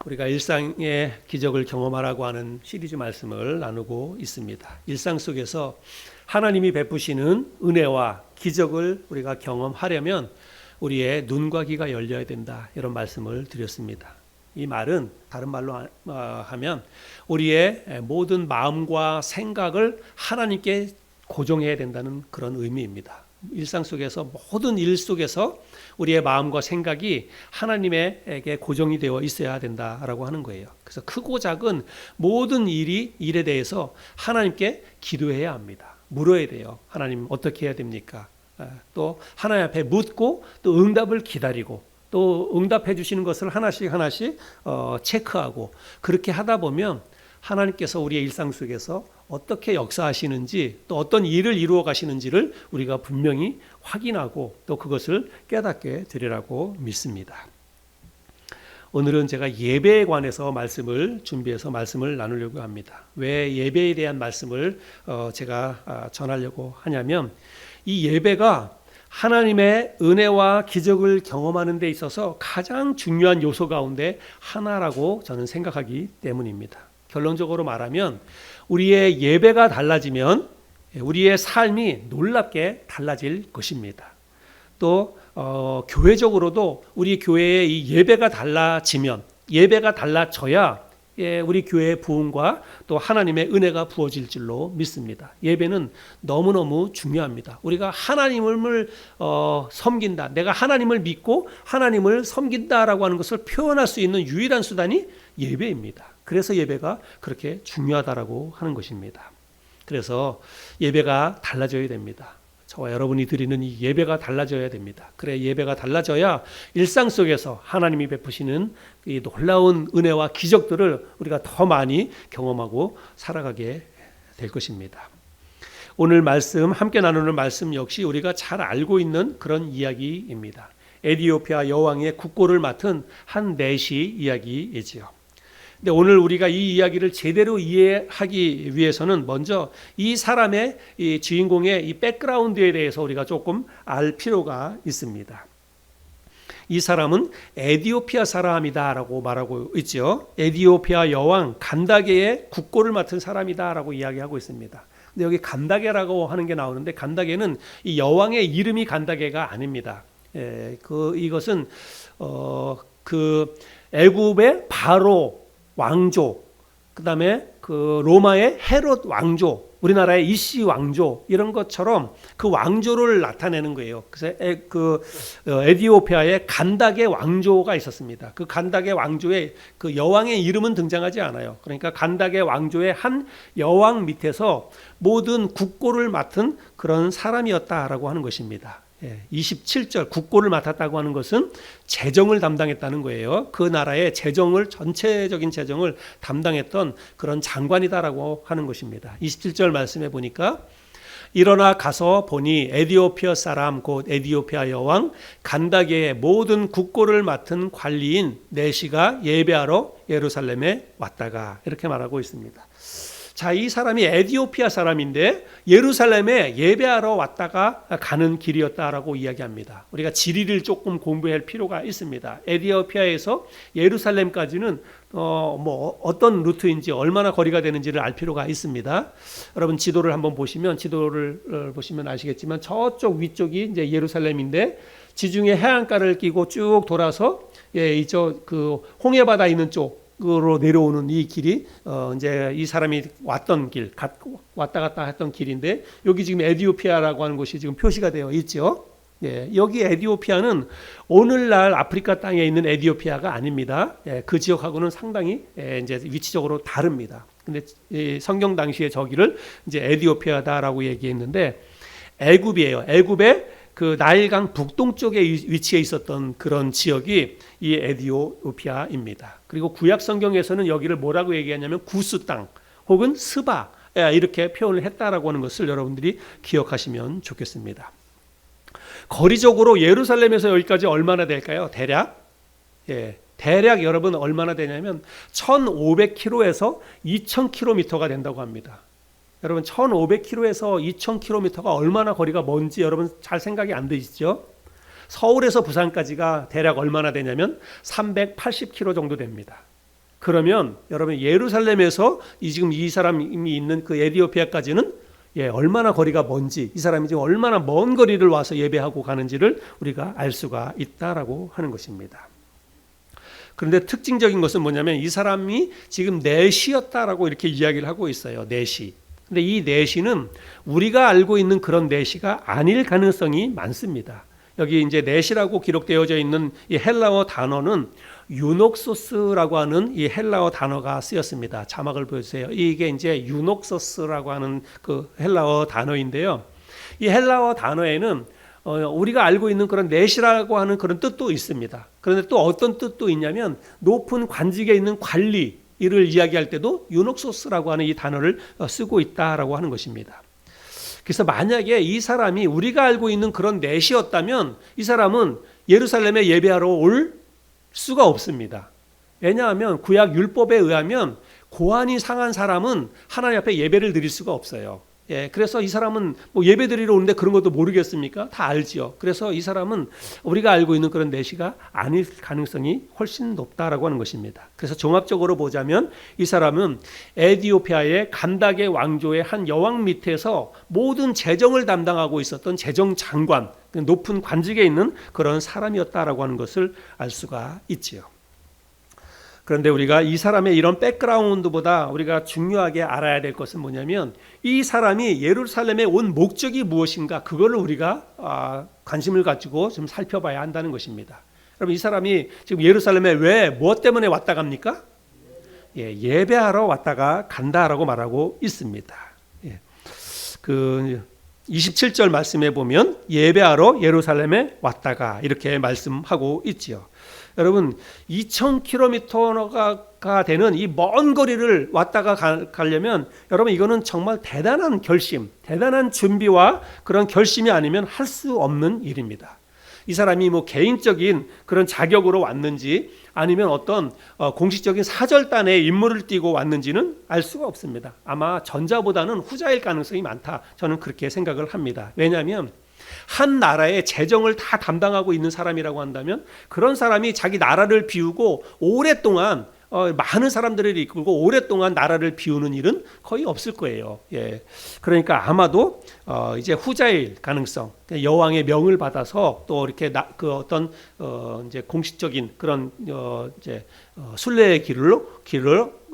우리가 일상의 기적을 경험하라고 하는 시리즈 말씀을 나누고 있습니다. 일상 속에서 하나님이 베푸시는 은혜와 기적을 우리가 경험하려면 우리의 눈과 귀가 열려야 된다, 이런 말씀을 드렸습니다. 이 말은 다른 말로 하면 우리의 모든 마음과 생각을 하나님께 고정해야 된다는 그런 의미입니다. 일상 속에서 모든 일 속에서 우리의 마음과 생각이 하나님에게 고정이 되어 있어야 된다라고 하는 거예요. 그래서 크고 작은 모든 일에 대해서 하나님께 기도해야 합니다. 물어야 돼요. 하나님 어떻게 해야 됩니까? 또 하나님 앞에 묻고 또 응답을 기다리고 또 응답해 주시는 것을 하나씩 체크하고, 그렇게 하다 보면 하나님께서 우리의 일상 속에서 어떻게 역사하시는지 또 어떤 일을 이루어 가시는지를 우리가 분명히 확인하고 또 그것을 깨닫게 되리라고 믿습니다. 오늘은 제가 예배에 관해서 말씀을 준비해서 말씀을 나누려고 합니다. 왜 예배에 대한 말씀을 제가 전하려고 하냐면, 이 예배가 하나님의 은혜와 기적을 경험하는 데 있어서 가장 중요한 요소 가운데 하나라고 저는 생각하기 때문입니다. 결론적으로 말하면 우리의 예배가 달라지면 우리의 삶이 놀랍게 달라질 것입니다. 또 교회적으로도 우리 교회의 이 예배가 달라지면, 예배가 달라져야 우리 교회의 부흥과 또 하나님의 은혜가 부어질 줄로 믿습니다. 예배는 너무너무 중요합니다. 우리가 하나님을 섬긴다, 내가 하나님을 믿고 하나님을 섬긴다라고 하는 것을 표현할 수 있는 유일한 수단이 예배입니다. 그래서 예배가 그렇게 중요하다라고 하는 것입니다. 그래서 예배가 달라져야 됩니다. 저와 여러분이 드리는 이 예배가 달라져야 됩니다. 그래, 예배가 달라져야 일상 속에서 하나님이 베푸시는 이 놀라운 은혜와 기적들을 우리가 더 많이 경험하고 살아가게 될 것입니다. 오늘 말씀, 함께 나누는 말씀 역시 우리가 잘 알고 있는 그런 이야기입니다. 에티오피아 여왕의 국고를 맡은 한 내시 이야기이지요. 근데 오늘 우리가 이 이야기를 제대로 이해하기 위해서는 먼저 이 사람의, 이 주인공의 이 백그라운드에 대해서 우리가 조금 알 필요가 있습니다. 이 사람은 에티오피아 사람이다라고 말하고 있죠. 에티오피아 여왕 간다게의 국고를 맡은 사람이다라고 이야기하고 있습니다. 근데 여기 간다게라고 하는 게 나오는데, 간다게는 이 여왕의 이름이 간다게가 아닙니다. 이것은 애굽의 바로 왕조, 그 다음에 그 로마의 헤롯 왕조, 우리나라의 이씨 왕조, 이런 것처럼 그 왕조를 나타내는 거예요. 그래서 에티오피아에 간다게 왕조가 있었습니다. 그 간다게 왕조의 그 여왕의 이름은 등장하지 않아요. 그러니까 간다게 왕조의 한 여왕 밑에서 모든 국고를 맡은 그런 사람이었다라고 하는 것입니다. 27절, 국고를 맡았다고 하는 것은 재정을 담당했다는 거예요. 그 나라의 전체적인 재정을 담당했던 그런 장관이다라고 하는 것입니다. 27절 말씀해 보니까, 일어나 가서 보니 에티오피아 사람 곧 에티오피아 여왕 간다게의 모든 국고를 맡은 관리인 내시가 예배하러 예루살렘에 왔다가, 이렇게 말하고 있습니다. 자, 이 사람이 에티오피아 사람인데 예루살렘에 예배하러 왔다가 가는 길이었다라고 이야기합니다. 우리가 지리를 조금 공부할 필요가 있습니다. 에티오피아에서 예루살렘까지는 어떤 루트인지, 얼마나 거리가 되는지를 알 필요가 있습니다. 여러분 지도를 보시면 아시겠지만 저쪽 위쪽이 이제 예루살렘인데, 지중해 해안가를 끼고 쭉 돌아서 이쪽 그 홍해 바다 있는 쪽으로 내려오는 이 길이 이제 이 사람이 왔던 길, 왔다 갔다 했던 길인데, 여기 지금 에티오피아라고 하는 곳이 지금 표시가 되어 있죠. 여기 에티오피아는 오늘날 아프리카 땅에 있는 에티오피아가 아닙니다. 그 지역하고는 상당히 이제 위치적으로 다릅니다. 근데 성경 당시에 저기를 이제 에티오피아다라고 얘기했는데, 애굽이에요. 애굽의 그 나일강 북동쪽에 위치해 있었던 그런 지역이 이 에티오피아입니다. 그리고 구약 성경에서는 여기를 뭐라고 얘기하냐면 구스 땅 혹은 스바, 이렇게 표현을 했다라고 하는 것을 여러분들이 기억하시면 좋겠습니다. 거리적으로 예루살렘에서 여기까지 얼마나 될까요? 대략 여러분 얼마나 되냐면 1500km에서 2000km가 된다고 합니다. 여러분 1500km에서 2000km가 얼마나 거리가 먼지 여러분 잘 생각이 안 되시죠? 서울에서 부산까지가 대략 얼마나 되냐면 380km 정도 됩니다. 그러면 여러분 예루살렘에서 지금 이 사람이 있는 그 에디오피아까지는 얼마나 거리가 먼지, 이 사람이 지금 얼마나 먼 거리를 와서 예배하고 가는지를 우리가 알 수가 있다라고 하는 것입니다. 그런데 특징적인 것은 뭐냐면 이 사람이 지금 내시였다라고 이렇게 이야기를 하고 있어요. 내시. 근데 이 내시는 우리가 알고 있는 그런 내시가 아닐 가능성이 많습니다. 여기 이제 내시라고 기록되어져 있는 이 헬라어 단어는 유녹소스라고 하는 이 헬라어 단어가 쓰였습니다. 자막을 보여주세요. 이게 이제 유녹소스라고 하는 그 헬라어 단어인데요. 이 헬라어 단어에는 우리가 알고 있는 그런 넷이라고 하는 그런 뜻도 있습니다. 그런데 또 어떤 뜻도 있냐면 높은 관직에 있는 관리 이를 이야기할 때도 유녹소스라고 하는 이 단어를 쓰고 있다라고 하는 것입니다. 그래서 만약에 이 사람이 우리가 알고 있는 그런 넷이었다면 이 사람은 예루살렘에 예배하러 올 수가 없습니다. 왜냐하면 구약 율법에 의하면 고안이 상한 사람은 하나님 앞에 예배를 드릴 수가 없어요. 그래서 이 사람은 뭐 예배 드리러 오는데 그런 것도 모르겠습니까? 다 알지요. 그래서 이 사람은 우리가 알고 있는 그런 내시가 아닐 가능성이 훨씬 높다라고 하는 것입니다. 그래서 종합적으로 보자면 이 사람은 에디오피아의 간닥의 왕조의 한 여왕 밑에서 모든 재정을 담당하고 있었던 재정장관, 높은 관직에 있는 그런 사람이었다라고 하는 것을 알 수가 있지요. 그런데 우리가 이 사람의 이런 백그라운드보다 우리가 중요하게 알아야 될 것은 뭐냐면 이 사람이 예루살렘에 온 목적이 무엇인가, 그거를 우리가 관심을 가지고 좀 살펴봐야 한다는 것입니다. 여러분, 이 사람이 지금 예루살렘에 왜 무엇 때문에 왔다 갑니까? 예배하러 왔다가 간다라고 말하고 있습니다. 그 27절 말씀에 보면 예배하러 예루살렘에 왔다가 이렇게 말씀하고 있지요. 여러분, 2000km가 되는 이 먼 거리를 왔다가 가려면 여러분 이거는 정말 대단한 결심, 대단한 준비와 그런 결심이 아니면 할 수 없는 일입니다. 이 사람이 뭐 개인적인 그런 자격으로 왔는지 아니면 어떤 공식적인 사절단의 임무를 띠고 왔는지는 알 수가 없습니다. 아마 전자보다는 후자일 가능성이 많다, 저는 그렇게 생각을 합니다. 왜냐하면 한 나라의 재정을 다 담당하고 있는 사람이라고 한다면 그런 사람이 자기 나라를 비우고 오랫동안 많은 사람들을 이끌고 오랫동안 나라를 비우는 일은 거의 없을 거예요. 그러니까 아마도 이제 후자일 가능성, 여왕의 명을 받아서 또 이렇게 그 어떤 이제 공식적인 그런 이제 순례의 길을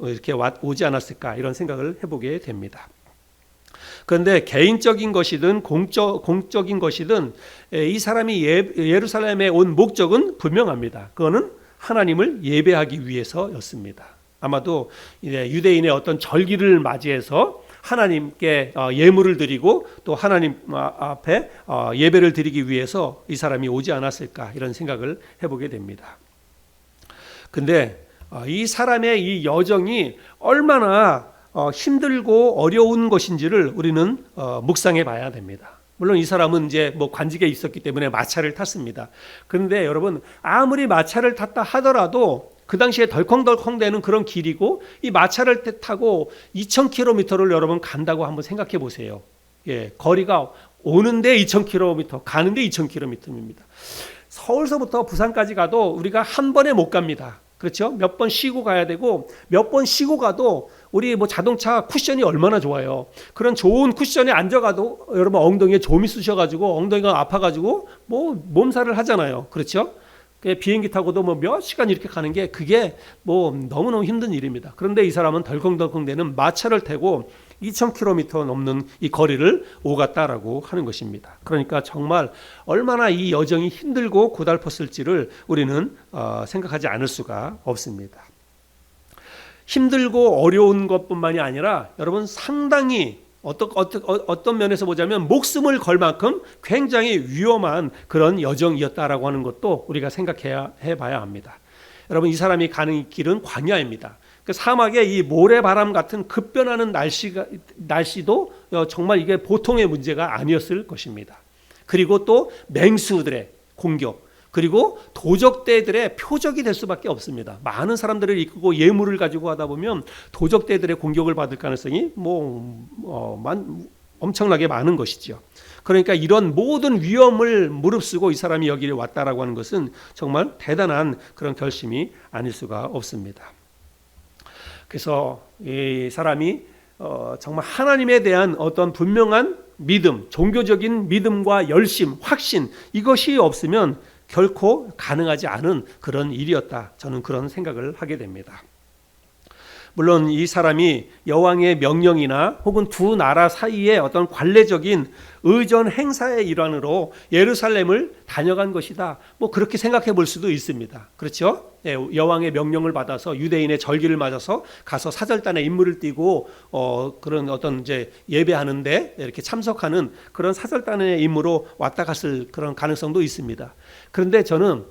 이렇게 오지 않았을까, 이런 생각을 해보게 됩니다. 그런데 개인적인 것이든 공적인 것이든 이 사람이 예루살렘에 온 목적은 분명합니다. 그거는 하나님을 예배하기 위해서였습니다. 아마도 유대인의 어떤 절기를 맞이해서 하나님께 예물을 드리고 또 하나님 앞에 예배를 드리기 위해서 이 사람이 오지 않았을까, 이런 생각을 해보게 됩니다. 근데 이 사람의 이 여정이 얼마나 힘들고 어려운 것인지를 우리는 묵상해 봐야 됩니다. 물론 이 사람은 이제 뭐 관직에 있었기 때문에 마차를 탔습니다. 그런데 여러분, 아무리 마차를 탔다 하더라도 그 당시에 덜컹덜컹대는 그런 길이고 이 마차를 타고 2000km를 여러분 간다고 한번 생각해 보세요. 거리가 오는데 2000km, 가는데 2000km입니다. 서울서부터 부산까지 가도 우리가 한 번에 못 갑니다. 그렇죠? 몇 번 쉬고 가야 되고, 몇 번 쉬고 가도 우리 뭐 자동차 쿠션이 얼마나 좋아요. 그런 좋은 쿠션에 앉아가도 여러분 엉덩이에 좀이 쑤셔가지고 엉덩이가 아파가지고 뭐 몸살을 하잖아요. 그렇죠? 비행기 타고도 뭐 몇 시간 이렇게 가는 게 그게 뭐 너무너무 힘든 일입니다. 그런데 이 사람은 덜컹덜컹대는 마차를 타고 2000km 넘는 이 거리를 오갔다라고 하는 것입니다. 그러니까 정말 얼마나 이 여정이 힘들고 고달팠을지를 우리는 생각하지 않을 수가 없습니다. 힘들고 어려운 것뿐만이 아니라 여러분 상당히 어떤 면에서 보자면 목숨을 걸 만큼 굉장히 위험한 그런 여정이었다라고 하는 것도 우리가 생각해 봐야 합니다. 여러분, 이 사람이 가는 길은 광야입니다. 그 사막의 이 모래바람 같은 급변하는 날씨도 정말 이게 보통의 문제가 아니었을 것입니다. 그리고 또 맹수들의 공격, 그리고 도적대들의 표적이 될 수밖에 없습니다. 많은 사람들을 이끌고 예물을 가지고 하다 보면 도적대들의 공격을 받을 가능성이 엄청나게 많은 것이죠. 그러니까 이런 모든 위험을 무릅쓰고 이 사람이 여기를 왔다라고 하는 것은 정말 대단한 그런 결심이 아닐 수가 없습니다. 그래서 이 사람이 정말 하나님에 대한 어떤 분명한 믿음, 종교적인 믿음과 열심, 확신, 이것이 없으면 결코 가능하지 않은 그런 일이었다. 저는 그런 생각을 하게 됩니다. 물론 이 사람이 여왕의 명령이나 혹은 두 나라 사이의 어떤 관례적인 의전 행사의 일환으로 예루살렘을 다녀간 것이다. 뭐 그렇게 생각해 볼 수도 있습니다. 그렇죠? 여왕의 명령을 받아서 유대인의 절기를 맞아서 가서 사절단에 임무를 띠고 그런 어떤 이제 예배하는데 이렇게 참석하는 그런 사절단의 임무로 왔다 갔을 그런 가능성도 있습니다. 그런데 저는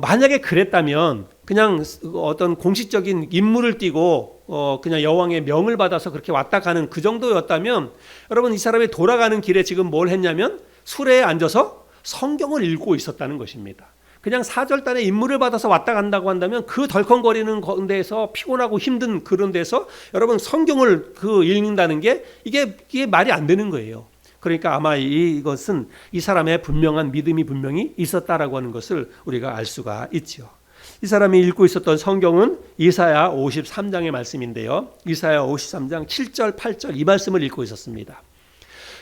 만약에 그랬다면 그냥 어떤 공식적인 임무를 띠고 그냥 여왕의 명을 받아서 그렇게 왔다 가는 그 정도였다면, 여러분 이 사람이 돌아가는 길에 지금 뭘 했냐면 수레에 앉아서 성경을 읽고 있었다는 것입니다. 그냥 사절단의 임무를 받아서 왔다 간다고 한다면 그 덜컹거리는 데에서 피곤하고 힘든 그런 데서 여러분 성경을 읽는다는 게 이게 말이 안 되는 거예요. 그러니까 아마 이것은 이 사람의 분명한 믿음이 분명히 있었다라고 하는 것을 우리가 알 수가 있죠. 이 사람이 읽고 있었던 성경은 이사야 53장의 말씀인데요. 이사야 53장 7절 8절 이 말씀을 읽고 있었습니다.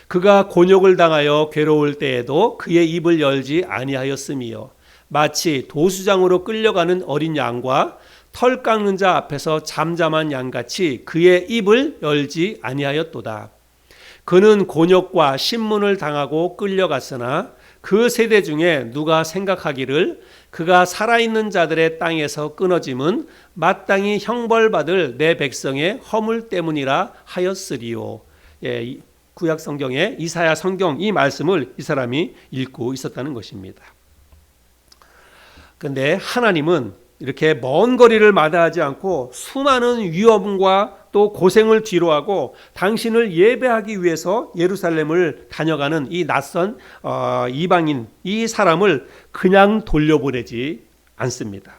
그가 곤욕을 당하여 괴로울 때에도 그의 입을 열지 아니하였으며 마치 도수장으로 끌려가는 어린 양과 털 깎는 자 앞에서 잠잠한 양같이 그의 입을 열지 아니하였도다. 그는 곤욕과 신문을 당하고 끌려갔으나 그 세대 중에 누가 생각하기를 그가 살아있는 자들의 땅에서 끊어짐은 마땅히 형벌받을 내 백성의 허물 때문이라 하였으리요. 구약 성경의 이사야 성경 이 말씀을 이 사람이 읽고 있었다는 것입니다. 그런데 하나님은 이렇게 먼 거리를 마다하지 않고 수많은 위험과 또 고생을 뒤로하고 당신을 예배하기 위해서 예루살렘을 다녀가는 이 낯선 이방인 이 사람을 그냥 돌려보내지 않습니다.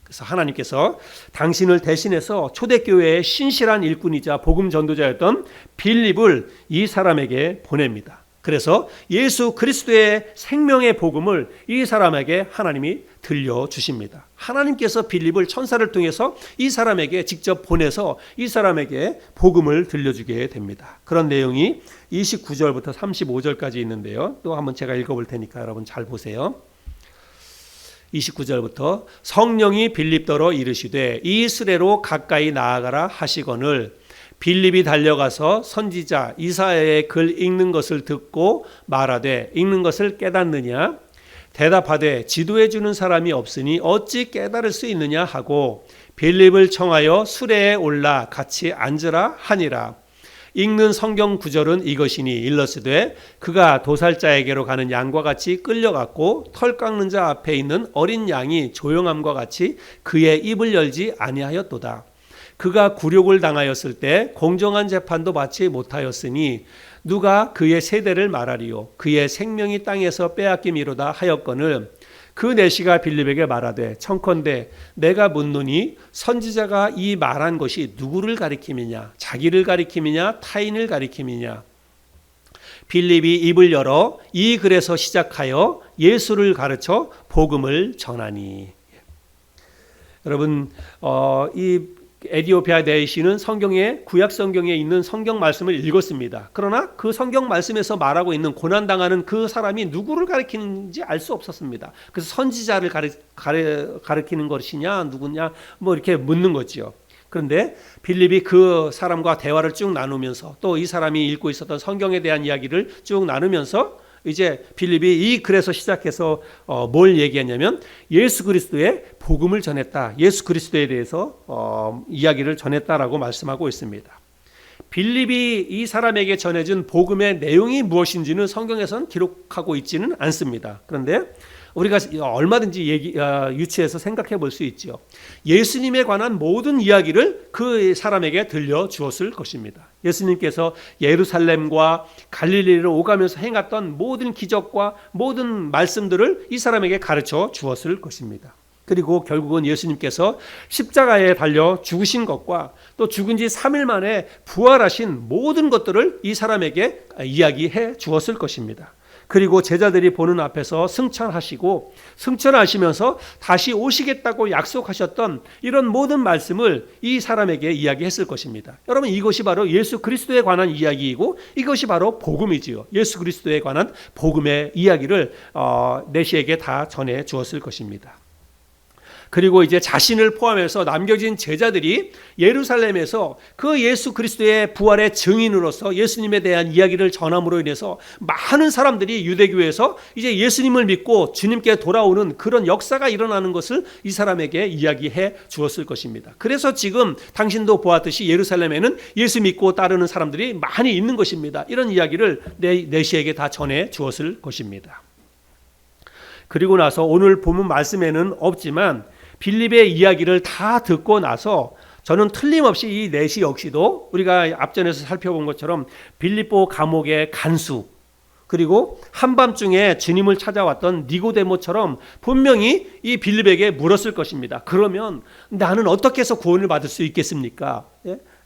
그래서 하나님께서 당신을 대신해서 초대교회의 신실한 일꾼이자 복음 전도자였던 빌립을 이 사람에게 보냅니다. 그래서 예수 그리스도의 생명의 복음을 이 사람에게 하나님이 들려주십니다. 하나님께서 빌립을 천사를 통해서 이 사람에게 직접 보내서 이 사람에게 복음을 들려주게 됩니다. 그런 내용이 29절부터 35절까지 있는데요. 또 한번 제가 읽어볼 테니까 여러분 잘 보세요. 29절부터 성령이 빌립더러 이르시되 이 수레로 가까이 나아가라 하시거늘 빌립이 달려가서 선지자 이사야의 글 읽는 것을 듣고 말하되 읽는 것을 깨닫느냐 대답하되 지도해 주는 사람이 없으니 어찌 깨달을 수 있느냐 하고 빌립을 청하여 수레에 올라 같이 앉으라 하니라. 읽는 성경 구절은 이것이니 일러스되 그가 도살자에게로 가는 양과 같이 끌려갔고 털 깎는 자 앞에 있는 어린 양이 조용함과 같이 그의 입을 열지 아니하였도다. 그가 굴욕을 당하였을 때 공정한 재판도 받지 못하였으니 누가 그의 세대를 말하리요 그의 생명이 땅에서 빼앗김이로다 하였거늘 그 내시가 빌립에게 말하되 청컨대 내가 묻노니 선지자가 이 말한 것이 누구를 가리킴이냐 자기를 가리킴이냐 타인을 가리킴이냐. 빌립이 입을 열어 이 글에서 시작하여 예수를 가르쳐 복음을 전하니. 여러분 이 에디오피아 대시는 성경에 구약 성경에 있는 성경 말씀을 읽었습니다. 그러나 그 성경 말씀에서 말하고 있는 고난당하는 그 사람이 누구를 가리키는지 알 수 없었습니다. 그래서 선지자를 가리키는 것이냐 누구냐 뭐 이렇게 묻는 거지요. 그런데 빌립이 그 사람과 대화를 쭉 나누면서 또 이 사람이 읽고 있었던 성경에 대한 이야기를 쭉 나누면서 이제 빌립이 이 글에서 시작해서 뭘 얘기했냐면 예수 그리스도의 복음을 전했다. 예수 그리스도에 대해서 이야기를 전했다라고 말씀하고 있습니다. 빌립이 이 사람에게 전해준 복음의 내용이 무엇인지는 성경에서는 기록하고 있지는 않습니다. 그런데 우리가 얼마든지 유추해서 생각해 볼 수 있죠. 예수님에 관한 모든 이야기를 그 사람에게 들려주었을 것입니다. 예수님께서 예루살렘과 갈릴리로 오가면서 행했던 모든 기적과 모든 말씀들을 이 사람에게 가르쳐 주었을 것입니다. 그리고 결국은 예수님께서 십자가에 달려 죽으신 것과 또 죽은 지 3일 만에 부활하신 모든 것들을 이 사람에게 이야기해 주었을 것입니다. 그리고 제자들이 보는 앞에서 승천하시고 승천하시면서 다시 오시겠다고 약속하셨던 이런 모든 말씀을 이 사람에게 이야기했을 것입니다. 여러분, 이것이 바로 예수 그리스도에 관한 이야기이고 이것이 바로 복음이지요. 예수 그리스도에 관한 복음의 이야기를 내시에게 다 전해 주었을 것입니다. 그리고 이제 자신을 포함해서 남겨진 제자들이 예루살렘에서 그 예수 그리스도의 부활의 증인으로서 예수님에 대한 이야기를 전함으로 인해서 많은 사람들이 유대교에서 이제 예수님을 믿고 주님께 돌아오는 그런 역사가 일어나는 것을 이 사람에게 이야기해 주었을 것입니다. 그래서 지금 당신도 보았듯이 예루살렘에는 예수 믿고 따르는 사람들이 많이 있는 것입니다. 이런 이야기를 내시에게 다 전해 주었을 것입니다. 그리고 나서 오늘 본문 말씀에는 없지만 빌립의 이야기를 다 듣고 나서 저는 틀림없이 이 내시 역시도 우리가 앞전에서 살펴본 것처럼 빌립보 감옥의 간수, 그리고 한밤중에 주님을 찾아왔던 니고데모처럼 분명히 이 빌립에게 물었을 것입니다. 그러면 나는 어떻게 해서 구원을 받을 수 있겠습니까?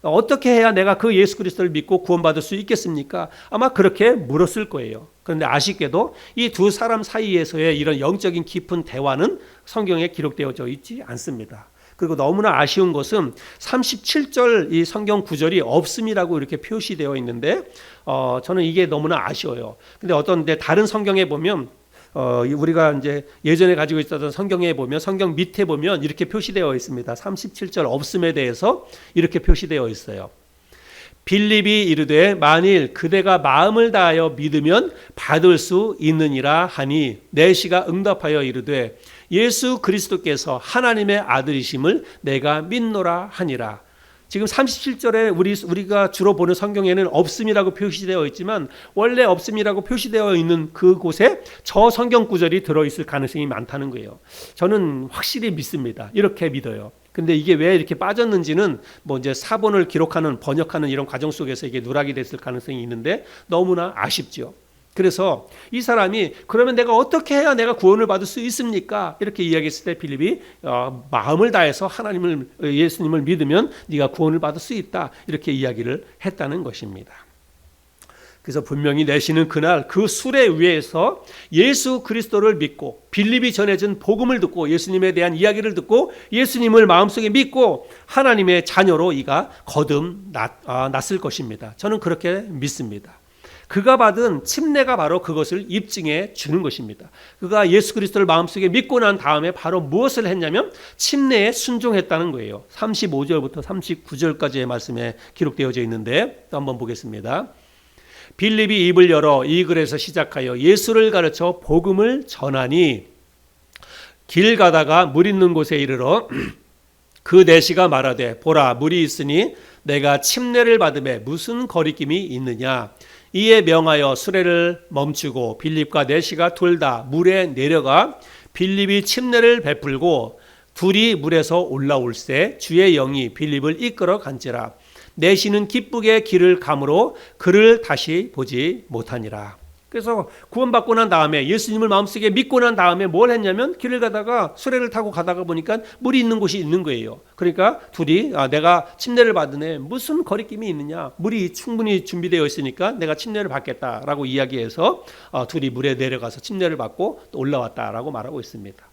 어떻게 해야 내가 그 예수 그리스도를 믿고 구원받을 수 있겠습니까? 아마 그렇게 물었을 거예요. 그런데 아쉽게도 이 두 사람 사이에서의 이런 영적인 깊은 대화는 성경에 기록되어져 있지 않습니다. 그리고 너무나 아쉬운 것은 37절 이 성경 구절이 없음이라고 이렇게 표시되어 있는데 저는 이게 너무나 아쉬워요. 근데 어떤데 다른 성경에 보면 우리가 이제 예전에 가지고 있었던 성경에 보면 성경 밑에 보면 이렇게 표시되어 있습니다. 37절 없음에 대해서 이렇게 표시되어 있어요. 빌립이 이르되 만일 그대가 마음을 다하여 믿으면 받을 수 있느니라 하니 내시가 응답하여 이르되 예수 그리스도께서 하나님의 아들이심을 내가 믿노라 하니라. 지금 37절에 우리가 주로 보는 성경에는 없음이라고 표시되어 있지만 원래 없음이라고 표시되어 있는 그곳에 저 성경 구절이 들어있을 가능성이 많다는 거예요. 저는 확실히 믿습니다. 이렇게 믿어요. 근데 이게 왜 이렇게 빠졌는지는 뭐 이제 사본을 기록하는 번역하는 이런 과정 속에서 이게 누락이 됐을 가능성이 있는데 너무나 아쉽죠. 그래서 이 사람이 그러면 내가 어떻게 해야 내가 구원을 받을 수 있습니까? 이렇게 이야기했을 때 빌립이 마음을 다해서 예수님을 믿으면 네가 구원을 받을 수 있다 이렇게 이야기를 했다는 것입니다. 그래서 분명히 내시는 그날 그 수레 위에서 예수 그리스도를 믿고 빌립이 전해준 복음을 듣고 예수님에 대한 이야기를 듣고 예수님을 마음속에 믿고 하나님의 자녀로 이가 거듭났을 것입니다. 저는 그렇게 믿습니다. 그가 받은 침례가 바로 그것을 입증해 주는 것입니다. 그가 예수 그리스도를 마음속에 믿고 난 다음에 바로 무엇을 했냐면 침례에 순종했다는 거예요. 35절부터 39절까지의 말씀에 기록되어져 있는데 또 한번 보겠습니다. 빌립이 입을 열어 이 글에서 시작하여 예수를 가르쳐 복음을 전하니 길 가다가 물 있는 곳에 이르러 그 내시가 말하되 보라 물이 있으니 내가 침례를 받음에 무슨 거리낌이 있느냐. 이에 명하여 수레를 멈추고 빌립과 내시가 둘 다 물에 내려가 빌립이 침례를 베풀고 둘이 물에서 올라올세 주의 영이 빌립을 이끌어 간지라. 내시는 기쁘게 길을 가므로 그를 다시 보지 못하니라. 그래서 구원받고 난 다음에 예수님을 마음속에 믿고 난 다음에 뭘 했냐면 길을 가다가 수레를 타고 가다가 보니까 물이 있는 곳이 있는 거예요. 그러니까 둘이 내가 침례를 받으네 무슨 거리낌이 있느냐. 물이 충분히 준비되어 있으니까 내가 침례를 받겠다라고 이야기해서 둘이 물에 내려가서 침례를 받고 또 올라왔다라고 말하고 있습니다.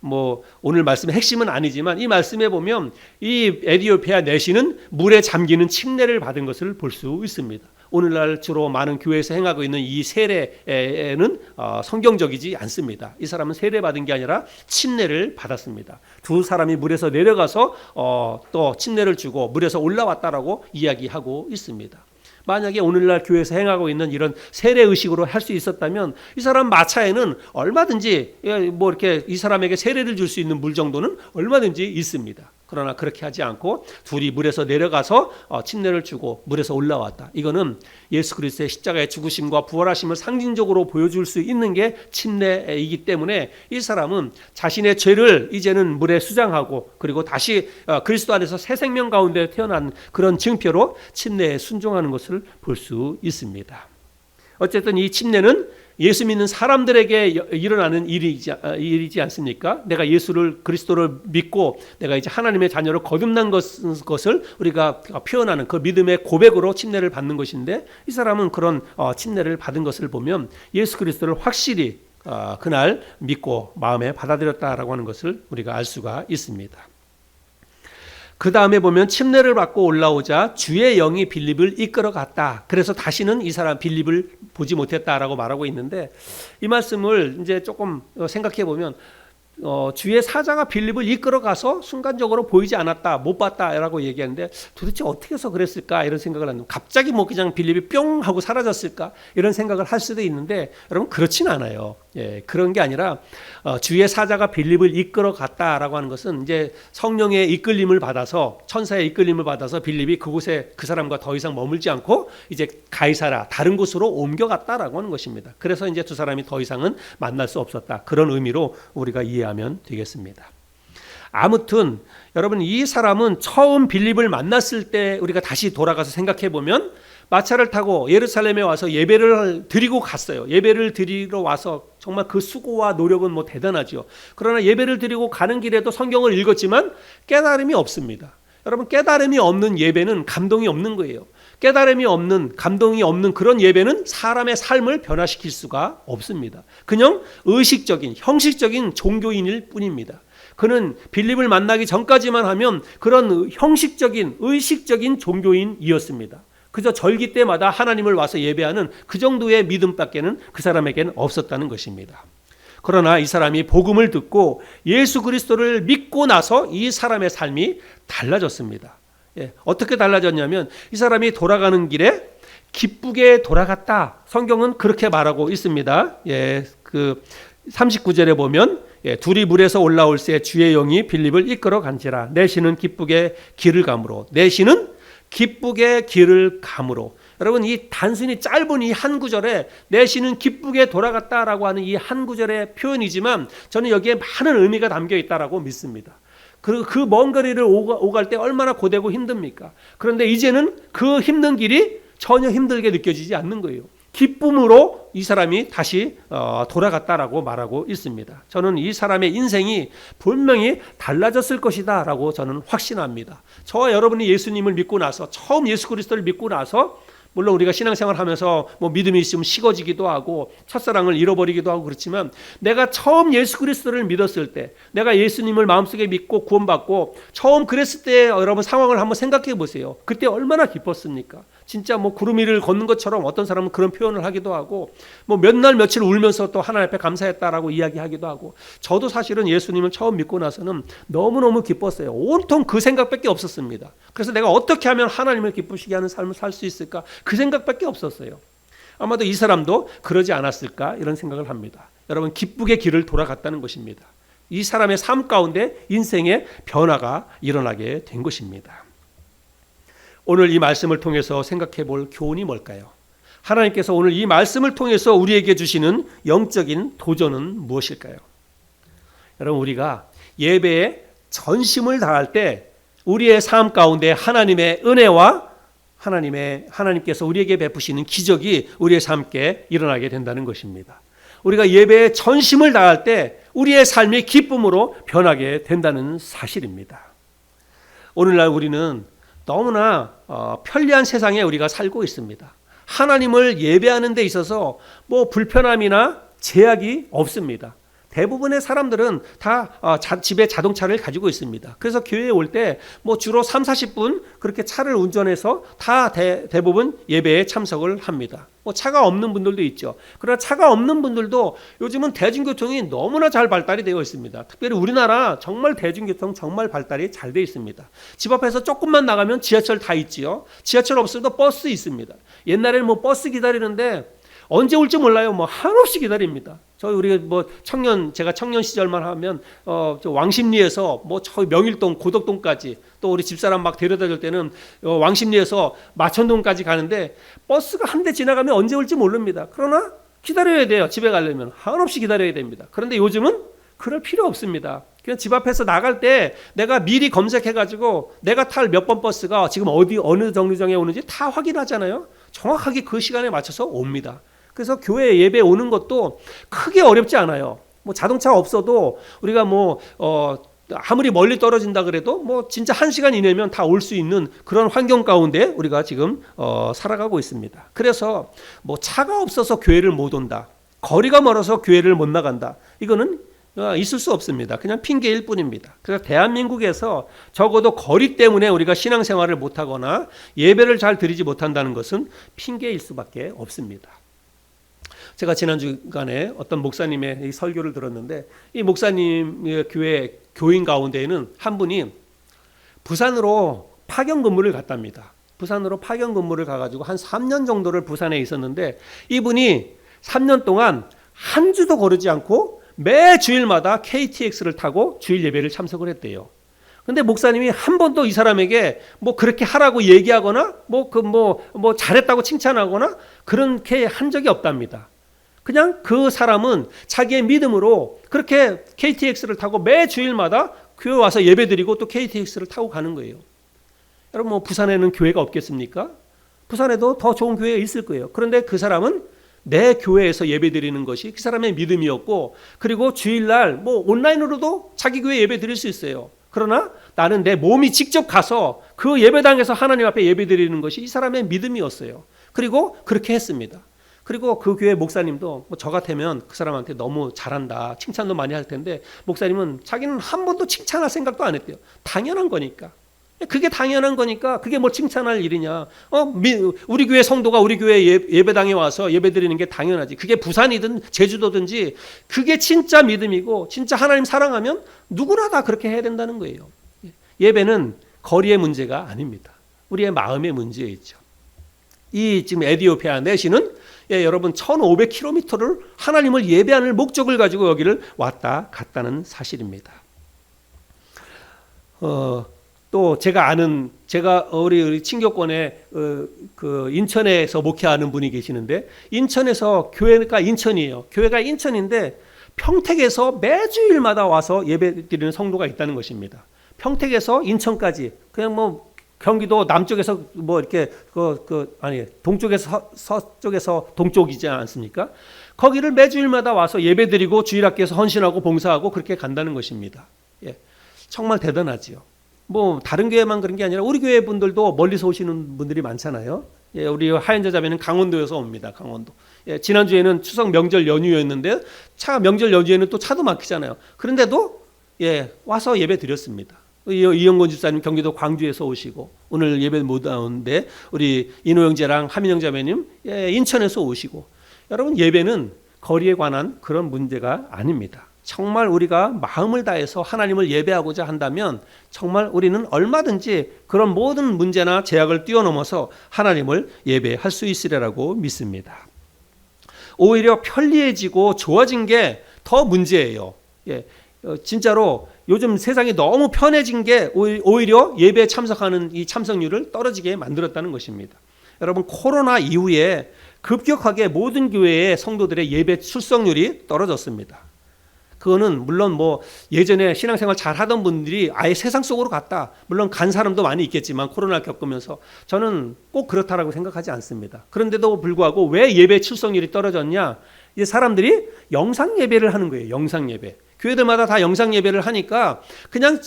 뭐 오늘 말씀의 핵심은 아니지만 이 말씀에 보면 이 에티오피아 내시는 물에 잠기는 침례를 받은 것을 볼 수 있습니다. 오늘날 주로 많은 교회에서 행하고 있는 이 세례는 성경적이지 않습니다. 이 사람은 세례받은 게 아니라 침례를 받았습니다. 두 사람이 물에서 내려가서 또 침례를 주고 물에서 올라왔다라고 이야기하고 있습니다. 만약에 오늘날 교회에서 행하고 있는 이런 세례의식으로 할 수 있었다면 이 사람 마차에는 얼마든지 뭐 이렇게 이 사람에게 세례를 줄 수 있는 물 정도는 얼마든지 있습니다. 그러나 그렇게 하지 않고 둘이 물에서 내려가서 침례를 주고 물에서 올라왔다. 이거는 예수 그리스도의 십자가의 죽으심과 부활하심을 상징적으로 보여줄 수 있는 게 침례이기 때문에 이 사람은 자신의 죄를 이제는 물에 수장하고 그리고 다시 그리스도 안에서 새 생명 가운데 태어난 그런 증표로 침례에 순종하는 것을 볼 수 있습니다. 어쨌든 이 침례는 예수 믿는 사람들에게 일어나는 일이지 않습니까? 내가 예수를 그리스도를 믿고 내가 이제 하나님의 자녀로 거듭난 것을 우리가 표현하는 그 믿음의 고백으로 침례를 받는 것인데, 이 사람은 그런 침례를 받은 것을 보면 예수 그리스도를 확실히 그날 믿고 마음에 받아들였다라고 하는 것을 우리가 알 수가 있습니다. 그 다음에 보면 침례를 받고 올라오자 주의 영이 빌립을 이끌어 갔다. 그래서 다시는 이 사람 빌립을 보지 못했다라고 말하고 있는데, 이 말씀을 이제 조금 생각해 보면 주의 사자가 빌립을 이끌어 가서 순간적으로 보이지 않았다, 못 봤다라고 얘기하는데, 도대체 어떻게 해서 그랬을까 이런 생각을 하는데, 갑자기 뭐 그냥 빌립이 뿅 하고 사라졌을까 이런 생각을 할 수도 있는데, 여러분 그렇진 않아요. 그런 게 아니라 주의 사자가 빌립을 이끌어 갔다라고 하는 것은 이제 성령의 이끌림을 받아서, 천사의 이끌림을 받아서 빌립이 그곳에 그 사람과 더 이상 머물지 않고 이제 가이사라 다른 곳으로 옮겨갔다라고 하는 것입니다. 그래서 이제 두 사람이 더 이상은 만날 수 없었다, 그런 의미로 우리가 이해하면 되겠습니다. 아무튼 여러분, 이 사람은 처음 빌립을 만났을 때 우리가 다시 돌아가서 생각해 보면 마차를 타고 예루살렘에 와서 예배를 드리고 갔어요. 예배를 드리러 와서 정말 그 수고와 노력은 뭐 대단하죠. 그러나 예배를 드리고 가는 길에도 성경을 읽었지만 깨달음이 없습니다. 여러분, 깨달음이 없는 예배는 감동이 없는 거예요. 깨달음이 없는, 감동이 없는 그런 예배는 사람의 삶을 변화시킬 수가 없습니다. 그냥 의식적인, 형식적인 종교인일 뿐입니다. 그는 빌립을 만나기 전까지만 하면 그런 형식적인, 의식적인 종교인이었습니다. 그저 절기 때마다 하나님을 와서 예배하는 그 정도의 믿음밖에는 그 사람에게는 없었다는 것입니다. 그러나 이 사람이 복음을 듣고 예수 그리스도를 믿고 나서 이 사람의 삶이 달라졌습니다. 어떻게 달라졌냐면, 이 사람이 돌아가는 길에 기쁘게 돌아갔다. 성경은 그렇게 말하고 있습니다. 그 39절에 보면 둘이 물에서 올라올새 주의 영이 빌립을 이끌어 간지라. 내시는 기쁘게 길을 가므로. 내시는 기쁘게 길을 가므로. 여러분, 이 단순히 짧은 이 한 구절에 내시는 기쁘게 돌아갔다라고 하는 이 한 구절의 표현이지만, 저는 여기에 많은 의미가 담겨 있다라고 믿습니다. 그 먼 거리를 오갈 때 얼마나 고되고 힘듭니까? 그런데 이제는 그 힘든 길이 전혀 힘들게 느껴지지 않는 거예요. 기쁨으로 이 사람이 다시 돌아갔다라고 말하고 있습니다. 저는 이 사람의 인생이 분명히 달라졌을 것이다 라고 저는 확신합니다. 저와 여러분이 예수님을 믿고 나서, 처음 예수 그리스도를 믿고 나서, 물론 우리가 신앙생활 하면서 뭐 믿음이 있으면 식어지기도 하고 첫사랑을 잃어버리기도 하고 그렇지만, 내가 처음 예수 그리스도를 믿었을 때, 내가 예수님을 마음속에 믿고 구원받고 처음 그랬을 때 여러분 상황을 한번 생각해 보세요. 그때 얼마나 기뻤습니까? 진짜 뭐 구름 위를 걷는 것처럼 어떤 사람은 그런 표현을 하기도 하고, 뭐 몇 날 며칠 울면서 또 하나님 앞에 감사했다라고 이야기하기도 하고, 저도 사실은 예수님을 처음 믿고 나서는 너무너무 기뻤어요. 온통 그 생각밖에 없었습니다. 그래서 내가 어떻게 하면 하나님을 기쁘시게 하는 삶을 살 수 있을까, 그 생각밖에 없었어요. 아마도 이 사람도 그러지 않았을까 이런 생각을 합니다. 여러분, 기쁘게 길을 돌아갔다는 것입니다. 이 사람의 삶 가운데 인생의 변화가 일어나게 된 것입니다. 오늘 이 말씀을 통해서 생각해 볼 교훈이 뭘까요? 하나님께서 오늘 이 말씀을 통해서 우리에게 주시는 영적인 도전은 무엇일까요? 여러분, 우리가 예배에 전심을 다할 때 우리의 삶 가운데 하나님의 은혜와 하나님께서 우리에게 베푸시는 기적이 우리의 삶에 일어나게 된다는 것입니다. 우리가 예배에 전심을 다할 때 우리의 삶이 기쁨으로 변하게 된다는 사실입니다. 오늘날 우리는 너무나 편리한 세상에 우리가 살고 있습니다. 하나님을 예배하는 데 있어서 뭐 불편함이나 제약이 없습니다. 대부분의 사람들은 다 집에 자동차를 가지고 있습니다. 그래서 교회에 올 때 뭐 주로 30-40분 그렇게 차를 운전해서 다 대부분 예배에 참석을 합니다. 뭐 차가 없는 분들도 있죠. 그러나 차가 없는 분들도 요즘은 대중교통이 너무나 잘 발달이 되어 있습니다. 특별히 우리나라 정말 대중교통 정말 발달이 잘 되어 있습니다. 집 앞에서 조금만 나가면 지하철 다 있지요. 지하철 없어도 버스 있습니다. 옛날에는 뭐 버스 기다리는데 언제 올지 몰라요. 뭐 한없이 기다립니다. 우리가 제가 청년 시절만 하면 저 왕십리에서 뭐 저 명일동 고덕동까지, 또 우리 집사람 막 데려다 줄 때는 왕십리에서 마천동까지 가는데 버스가 한 대 지나가면 언제 올지 모릅니다. 그러나 기다려야 돼요. 집에 가려면 한없이 기다려야 됩니다. 그런데 요즘은 그럴 필요 없습니다. 그냥 집 앞에서 나갈 때 내가 미리 검색해가지고 내가 탈 몇 번 버스가 지금 어느 정류장에 오는지 다 확인하잖아요. 정확하게 그 시간에 맞춰서 옵니다. 그래서 교회 예배 오는 것도 크게 어렵지 않아요. 뭐 자동차 없어도 우리가 아무리 멀리 떨어진다 그래도 뭐 진짜 1시간 이내면 다 올 수 있는 그런 환경 가운데 우리가 지금 살아가고 있습니다. 그래서 뭐 차가 없어서 교회를 못 온다, 거리가 멀어서 교회를 못 나간다, 이거는 있을 수 없습니다. 그냥 핑계일 뿐입니다. 그래서 대한민국에서 적어도 거리 때문에 우리가 신앙생활을 못하거나 예배를 잘 드리지 못한다는 것은 핑계일 수밖에 없습니다. 제가 지난 주간에 어떤 목사님의 설교를 들었는데, 이 목사님의 교회 교인 가운데에는 한 분이 부산으로 파견 근무를 갔답니다. 부산으로 파견 근무를 가가지고 한 3년 정도를 부산에 있었는데, 이분이 3년 동안 한 주도 거르지 않고 매 주일마다 KTX를 타고 주일 예배를 참석을 했대요. 근데 목사님이 한 번도 이 사람에게 뭐 그렇게 하라고 얘기하거나 뭐 잘했다고 칭찬하거나 그렇게 한 적이 없답니다. 그냥 그 사람은 자기의 믿음으로 그렇게 KTX를 타고 매 주일마다 교회 와서 예배드리고 또 KTX를 타고 가는 거예요. 여러분, 뭐 부산에는 교회가 없겠습니까? 부산에도 더 좋은 교회가 있을 거예요. 그런데 그 사람은 내 교회에서 예배드리는 것이 그 사람의 믿음이었고, 그리고 주일날 뭐 온라인으로도 자기 교회 예배드릴 수 있어요. 그러나 나는 내 몸이 직접 가서 그 예배당에서 하나님 앞에 예배드리는 것이 이 사람의 믿음이었어요. 그리고 그렇게 했습니다. 그리고 그 교회 목사님도 저 같으면 그 사람한테 너무 잘한다, 칭찬도 많이 할 텐데, 목사님은 자기는 한 번도 칭찬할 생각도 안 했대요. 당연한 거니까. 그게 당연한 거니까 그게 뭐 칭찬할 일이냐. 우리 교회 성도가 우리 교회 예배당에 와서 예배드리는 게 당연하지. 그게 부산이든 제주도든지 그게 진짜 믿음이고 진짜 하나님 사랑하면 누구나 다 그렇게 해야 된다는 거예요. 예배는 거리의 문제가 아닙니다. 우리의 마음의 문제에 있죠. 이 지금 에디오피아 내시는 여러분 1500km를 하나님을 예배하는 목적을 가지고 여기를 왔다 갔다는 사실입니다. 또 제가 우리 친교권에 그 인천에서 목회하는 분이 계시는데, 인천에서 교회가 인천이에요. 교회가 인천인데 평택에서 매주일마다 와서 예배드리는 성도가 있다는 것입니다. 평택에서 인천까지, 그냥 뭐 경기도 남쪽에서 뭐 이렇게 동쪽에서 서쪽에서 동쪽이지 않습니까? 거기를 매주일마다 와서 예배드리고 주일학교에서 헌신하고 봉사하고 그렇게 간다는 것입니다. 정말 대단하지요. 뭐 다른 교회만 그런 게 아니라 우리 교회 분들도 멀리서 오시는 분들이 많잖아요. 우리 하연자 자매는 강원도에서 옵니다. 강원도. 지난주에는 추석 명절 연휴였는데 명절 연휴에는 또 차도 막히잖아요. 그런데도 와서 예배 드렸습니다. 이영곤 집사님 경기도 광주에서 오시고, 오늘 예배 못 나오는데 우리 인호 형제랑 하민 형제님 인천에서 오시고. 여러분, 예배는 거리에 관한 그런 문제가 아닙니다. 정말 우리가 마음을 다해서 하나님을 예배하고자 한다면 정말 우리는 얼마든지 그런 모든 문제나 제약을 뛰어넘어서 하나님을 예배할 수 있으리라고 믿습니다. 오히려 편리해지고 좋아진 게 더 문제예요. 진짜로 요즘 세상이 너무 편해진 게 오히려 예배에 참석하는 이 참석률을 떨어지게 만들었다는 것입니다. 여러분, 코로나 이후에 급격하게 모든 교회의 성도들의 예배 출석률이 떨어졌습니다. 그거는 물론 뭐 예전에 신앙생활 잘 하던 분들이 아예 세상 속으로 갔다, 물론 간 사람도 많이 있겠지만 코로나를 겪으면서 저는 꼭 그렇다라고 생각하지 않습니다. 그런데도 불구하고 왜 예배 출석률이 떨어졌냐? 이제 사람들이 영상 예배를 하는 거예요. 영상 예배. 교회들마다 다 영상 예배를 하니까 그냥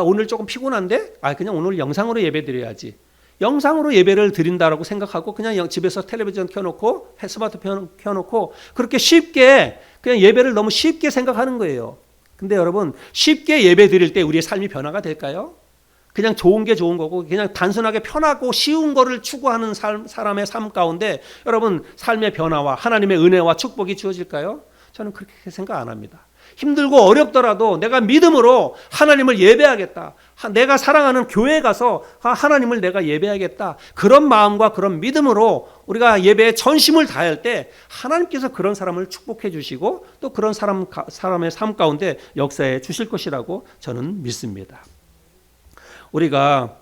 오늘 조금 피곤한데 그냥 오늘 영상으로 예배 드려야지. 영상으로 예배를 드린다라고 생각하고 그냥 집에서 텔레비전 켜놓고 스마트폰 켜놓고 그렇게 쉽게 그냥 예배를 너무 쉽게 생각하는 거예요. 근데 여러분, 쉽게 예배 드릴 때 우리의 삶이 변화가 될까요? 그냥 좋은 게 좋은 거고 그냥 단순하게 편하고 쉬운 거를 추구하는 사람의 삶 가운데 여러분, 삶의 변화와 하나님의 은혜와 축복이 주어질까요? 저는 그렇게 생각 안 합니다. 힘들고 어렵더라도 내가 믿음으로 하나님을 예배하겠다, 내가 사랑하는 교회에 가서 하나님을 내가 예배하겠다, 그런 마음과 그런 믿음으로 우리가 예배에 전심을 다할 때 하나님께서 그런 사람을 축복해 주시고 또 그런 사람의 삶 가운데 역사해 주실 것이라고 저는 믿습니다. 우리가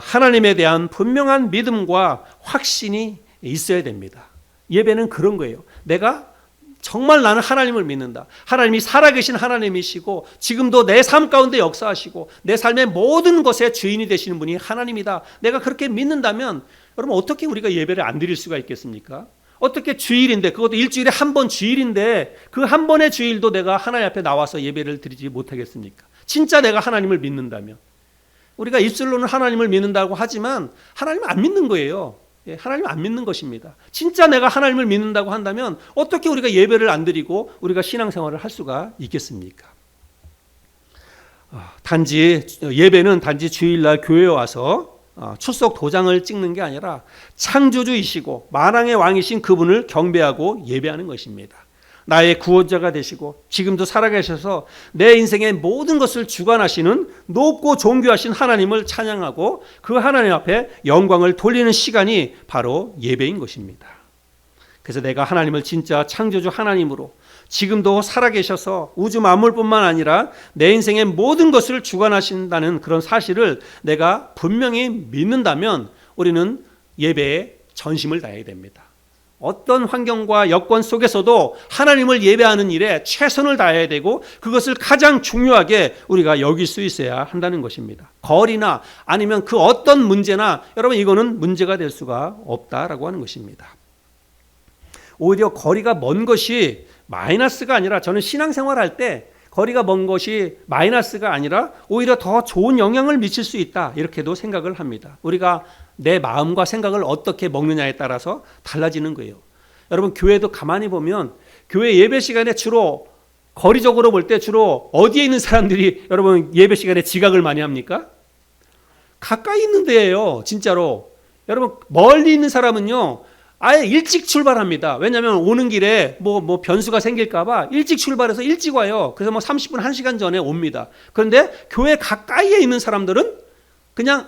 하나님에 대한 분명한 믿음과 확신이 있어야 됩니다. 예배는 그런 거예요. 내가 정말 나는 하나님을 믿는다. 하나님이 살아계신 하나님이시고 지금도 내 삶 가운데 역사하시고 내 삶의 모든 것의 주인이 되시는 분이 하나님이다. 내가 그렇게 믿는다면 여러분, 어떻게 우리가 예배를 안 드릴 수가 있겠습니까? 어떻게 주일인데, 그것도 일주일에 한 번 주일인데 그 한 번의 주일도 내가 하나님 앞에 나와서 예배를 드리지 못하겠습니까? 진짜 내가 하나님을 믿는다면. 우리가 입술로는 하나님을 믿는다고 하지만 하나님을 안 믿는 거예요. 하나님을 안 믿는 것입니다. 진짜 내가 하나님을 믿는다고 한다면 어떻게 우리가 예배를 안 드리고 우리가 신앙생활을 할 수가 있겠습니까? 예배는 단지 주일날 교회에 와서 출석 도장을 찍는 게 아니라 창조주이시고 만왕의 왕이신 그분을 경배하고 예배하는 것입니다. 나의 구원자가 되시고 지금도 살아계셔서 내 인생의 모든 것을 주관하시는 높고 존귀하신 하나님을 찬양하고 그 하나님 앞에 영광을 돌리는 시간이 바로 예배인 것입니다. 그래서 내가 하나님을 진짜 창조주 하나님으로 지금도 살아계셔서 우주 만물뿐만 아니라 내 인생의 모든 것을 주관하신다는 그런 사실을 내가 분명히 믿는다면 우리는 예배에 전심을 다해야 됩니다. 어떤 환경과 여건 속에서도 하나님을 예배하는 일에 최선을 다해야 되고 그것을 가장 중요하게 우리가 여길 수 있어야 한다는 것입니다. 거리나 아니면 그 어떤 문제나 여러분 이거는 문제가 될 수가 없다라고 하는 것입니다. 오히려 거리가 먼 것이 마이너스가 아니라 저는 신앙생활할 때 거리가 먼 것이 마이너스가 아니라 오히려 더 좋은 영향을 미칠 수 있다 이렇게도 생각을 합니다. 우리가 내 마음과 생각을 어떻게 먹느냐에 따라서 달라지는 거예요. 여러분 교회도 가만히 보면 교회 예배 시간에 주로 거리적으로 볼 때 주로 어디에 있는 사람들이 여러분 예배 시간에 지각을 많이 합니까? 가까이 있는 데예요. 진짜로. 여러분 멀리 있는 사람은요. 아예 일찍 출발합니다. 왜냐하면 오는 길에 뭐 변수가 생길까 봐 일찍 출발해서 일찍 와요. 그래서 30분, 1시간 전에 옵니다. 그런데 교회 가까이에 있는 사람들은 그냥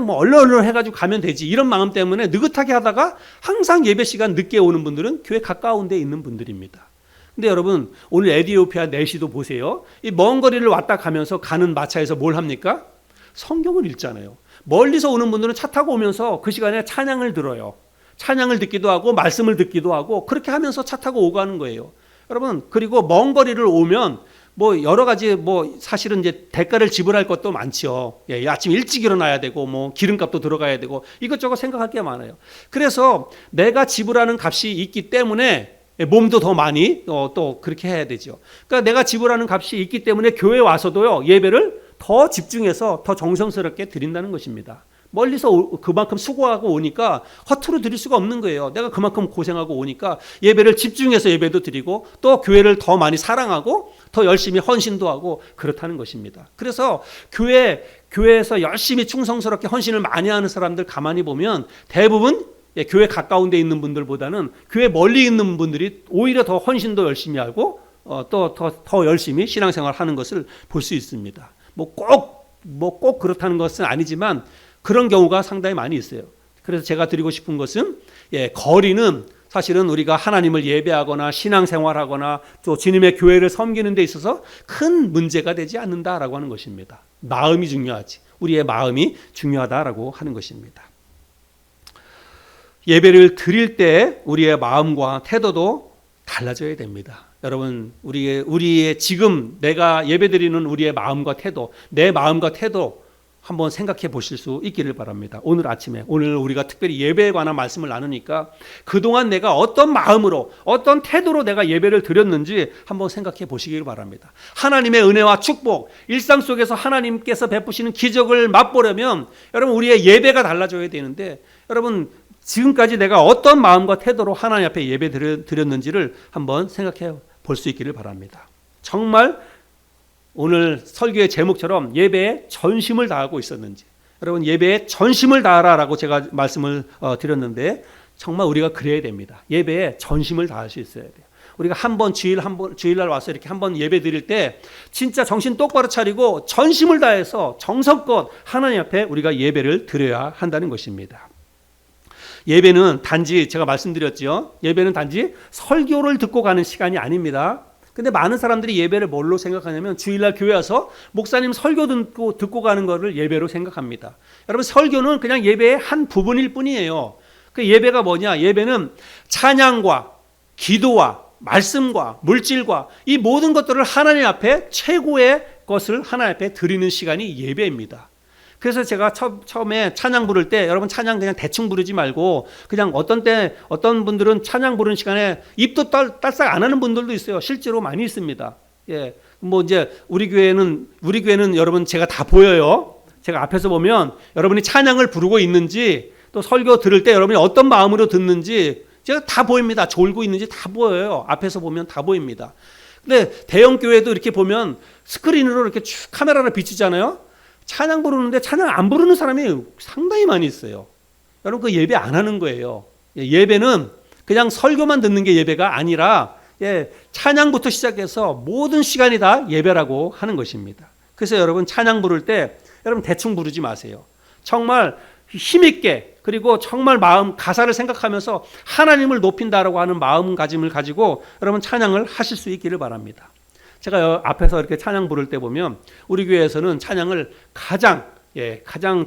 얼른 해가지고 가면 되지 이런 마음 때문에 느긋하게 하다가 항상 예배 시간 늦게 오는 분들은 교회 가까운 데 있는 분들입니다. 근데 여러분 오늘 에티오피아 내시도 보세요. 이 먼 거리를 왔다 가면서 가는 마차에서 뭘 합니까? 성경을 읽잖아요. 멀리서 오는 분들은 차 타고 오면서 그 시간에 찬양을 들어요. 찬양을 듣기도 하고 말씀을 듣기도 하고 그렇게 하면서 차 타고 오고 하는 거예요. 여러분 그리고 먼 거리를 오면 여러 가지 사실은 이제 대가를 지불할 것도 많죠. 아침 일찍 일어나야 되고 기름값도 들어가야 되고 이것저것 생각할 게 많아요. 그래서 내가 지불하는 값이 있기 때문에 몸도 더 많이 또 그렇게 해야 되죠. 그러니까 내가 지불하는 값이 있기 때문에 교회 와서도요 예배를 더 집중해서 더 정성스럽게 드린다는 것입니다. 멀리서 그만큼 수고하고 오니까 허투루 드릴 수가 없는 거예요. 내가 그만큼 고생하고 오니까 예배를 집중해서 예배도 드리고 또 교회를 더 많이 사랑하고 더 열심히 헌신도 하고 그렇다는 것입니다. 그래서 교회에서 열심히 충성스럽게 헌신을 많이 하는 사람들 가만히 보면 대부분 교회 가까운 데 있는 분들보다는 교회 멀리 있는 분들이 오히려 더 헌신도 열심히 하고 또 더 열심히 신앙생활 하는 것을 볼 수 있습니다. 꼭 그렇다는 것은 아니지만 그런 경우가 상당히 많이 있어요. 그래서 제가 드리고 싶은 것은 거리는 사실은 우리가 하나님을 예배하거나 신앙생활하거나 또 주님의 교회를 섬기는 데 있어서 큰 문제가 되지 않는다라고 하는 것입니다. 마음이 중요하지. 우리의 마음이 중요하다라고 하는 것입니다. 예배를 드릴 때 우리의 마음과 태도도 달라져야 됩니다. 여러분 우리의 지금 내가 예배드리는 우리의 마음과 태도, 내 마음과 태도 한번 생각해 보실 수 있기를 바랍니다. 오늘 우리가 특별히 예배에 관한 말씀을 나누니까 그동안 내가 어떤 마음으로 어떤 태도로 내가 예배를 드렸는지 한번 생각해 보시길 바랍니다. 하나님의 은혜와 축복, 일상 속에서 하나님께서 베푸시는 기적을 맛보려면 여러분 우리의 예배가 달라져야 되는데 여러분 지금까지 내가 어떤 마음과 태도로 하나님 앞에 예배 드렸는지를 한번 생각해 볼 수 있기를 바랍니다. 정말 오늘 설교의 제목처럼 예배에 전심을 다하고 있었는지, 여러분 예배에 전심을 다하라라고 제가 말씀을 드렸는데 정말 우리가 그래야 됩니다. 예배에 전심을 다할 수 있어야 돼요. 우리가 주일날 와서 이렇게 한번 예배 드릴 때 진짜 정신 똑바로 차리고 전심을 다해서 정성껏 하나님 앞에 우리가 예배를 드려야 한다는 것입니다. 예배는 단지 제가 말씀드렸죠. 예배는 단지 설교를 듣고 가는 시간이 아닙니다. 근데 많은 사람들이 예배를 뭘로 생각하냐면 주일날 교회 와서 목사님 설교 듣고 가는 거를 예배로 생각합니다. 여러분 설교는 그냥 예배의 한 부분일 뿐이에요. 그 예배가 뭐냐? 예배는 찬양과 기도와 말씀과 물질과 이 모든 것들을 하나님 앞에 최고의 것을 하나님 앞에 드리는 시간이 예배입니다. 그래서 제가 처음에 찬양 부를 때 여러분 찬양 그냥 대충 부르지 말고 그냥 어떤 분들은 찬양 부르는 시간에 입도 딸싹 안 하는 분들도 있어요. 실제로 많이 있습니다. 예. 뭐 이제 우리 교회는 여러분 제가 다 보여요. 제가 앞에서 보면 여러분이 찬양을 부르고 있는지 또 설교 들을 때 여러분이 어떤 마음으로 듣는지 제가 다 보입니다. 졸고 있는지 다 보여요. 앞에서 보면 다 보입니다. 근데 대형 교회도 이렇게 보면 스크린으로 이렇게 쭉 카메라를 비추잖아요. 찬양 부르는데 찬양 안 부르는 사람이 상당히 많이 있어요. 여러분 그 예배 안 하는 거예요. 예배는 그냥 설교만 듣는 게 예배가 아니라 찬양부터 시작해서 모든 시간이 다 예배라고 하는 것입니다. 그래서 여러분 찬양 부를 때 여러분 대충 부르지 마세요. 정말 힘있게 그리고 정말 가사를 생각하면서 하나님을 높인다라고 하는 마음가짐을 가지고 여러분 찬양을 하실 수 있기를 바랍니다. 제가 앞에서 이렇게 찬양 부를 때 보면 우리 교회에서는 찬양을 가장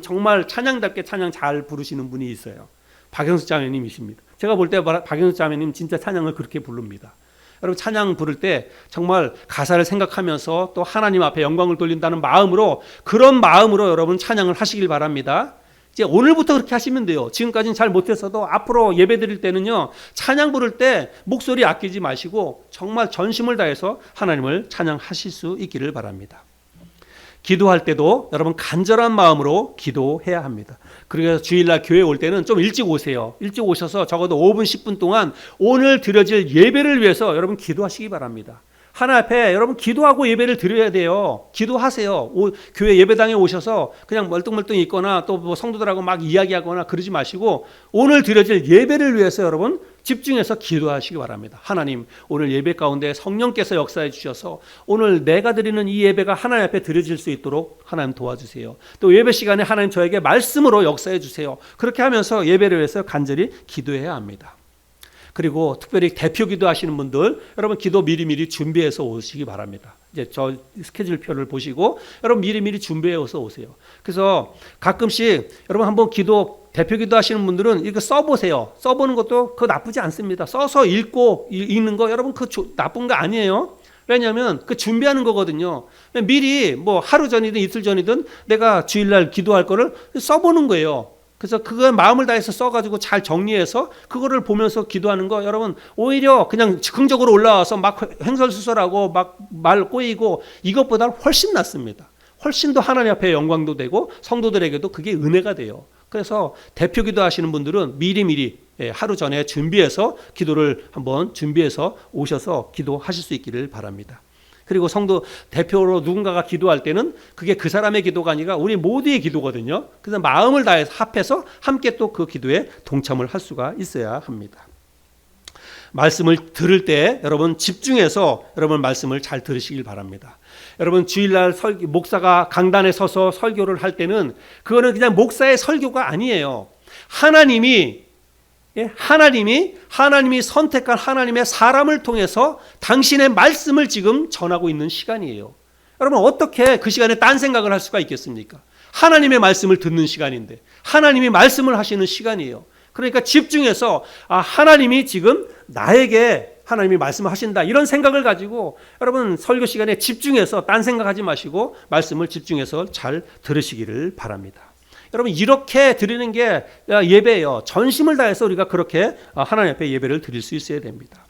정말 찬양답게 찬양 잘 부르시는 분이 있어요. 박영수 자매님이십니다. 제가 볼 때 박영수 자매님 진짜 찬양을 그렇게 부릅니다. 여러분 찬양 부를 때 정말 가사를 생각하면서 또 하나님 앞에 영광을 돌린다는 마음으로 그런 마음으로 여러분 찬양을 하시길 바랍니다. 이제 오늘부터 그렇게 하시면 돼요. 지금까지는 잘 못했어도 앞으로 예배 드릴 때는요 찬양 부를 때 목소리 아끼지 마시고 정말 전심을 다해서 하나님을 찬양하실 수 있기를 바랍니다. 기도할 때도 여러분 간절한 마음으로 기도해야 합니다. 그래서 주일날 교회 올 때는 좀 일찍 오세요. 일찍 오셔서 적어도 5분 10분 동안 오늘 드려질 예배를 위해서 여러분 기도하시기 바랍니다. 하나님 앞에 여러분 기도하고 예배를 드려야 돼요. 기도하세요. 교회 예배당에 오셔서 그냥 멀뚱멀뚱 있거나 또 뭐 성도들하고 막 이야기하거나 그러지 마시고 오늘 드려질 예배를 위해서 여러분 집중해서 기도하시기 바랍니다. 하나님 오늘 예배 가운데 성령께서 역사해 주셔서 오늘 내가 드리는 이 예배가 하나님 앞에 드려질 수 있도록 하나님 도와주세요. 또 예배 시간에 하나님 저에게 말씀으로 역사해 주세요. 그렇게 하면서 예배를 위해서 간절히 기도해야 합니다. 그리고 특별히 대표 기도하시는 분들 여러분 기도 미리미리 준비해서 오시기 바랍니다. 이제 저 스케줄표를 보시고 여러분 미리미리 준비해서 오세요. 그래서 가끔씩 여러분 한번 대표 기도하시는 분들은 이거 써보세요. 써보는 것도 그거 나쁘지 않습니다. 써서 읽는 거 여러분 나쁜 거 아니에요. 왜냐하면 그 준비하는 거거든요. 미리 뭐 하루 전이든 이틀 전이든 내가 주일날 기도할 거를 써보는 거예요. 그래서 그거 마음을 다해서 써가지고 잘 정리해서 그거를 보면서 기도하는 거 여러분 오히려 그냥 즉흥적으로 올라와서 막 횡설수설하고 막 말 꼬이고 이것보다 훨씬 낫습니다. 훨씬 더 하나님 앞에 영광도 되고 성도들에게도 그게 은혜가 돼요. 그래서 대표 기도하시는 분들은 미리미리 하루 전에 준비해서 기도를 한번 준비해서 오셔서 기도하실 수 있기를 바랍니다. 그리고 성도 대표로 누군가가 기도할 때는 그게 그 사람의 기도가 아니라 우리 모두의 기도거든요. 그래서 마음을 다해서 합해서 함께 또 그 기도에 동참을 할 수가 있어야 합니다. 말씀을 들을 때 여러분 집중해서 여러분 말씀을 잘 들으시길 바랍니다. 여러분 주일날 목사가 강단에 서서 설교를 할 때는 그거는 그냥 목사의 설교가 아니에요. 하나님이 선택한 하나님의 사람을 통해서 당신의 말씀을 지금 전하고 있는 시간이에요. 여러분 어떻게 그 시간에 딴 생각을 할 수가 있겠습니까? 하나님의 말씀을 듣는 시간인데 하나님이 말씀을 하시는 시간이에요. 그러니까 집중해서 하나님이 지금 나에게 하나님이 말씀하신다 이런 생각을 가지고 여러분 설교 시간에 집중해서 딴 생각하지 마시고 말씀을 집중해서 잘 들으시기를 바랍니다. 여러분 이렇게 드리는 게 예배예요. 전심을 다해서 우리가 그렇게 하나님 앞에 예배를 드릴 수 있어야 됩니다.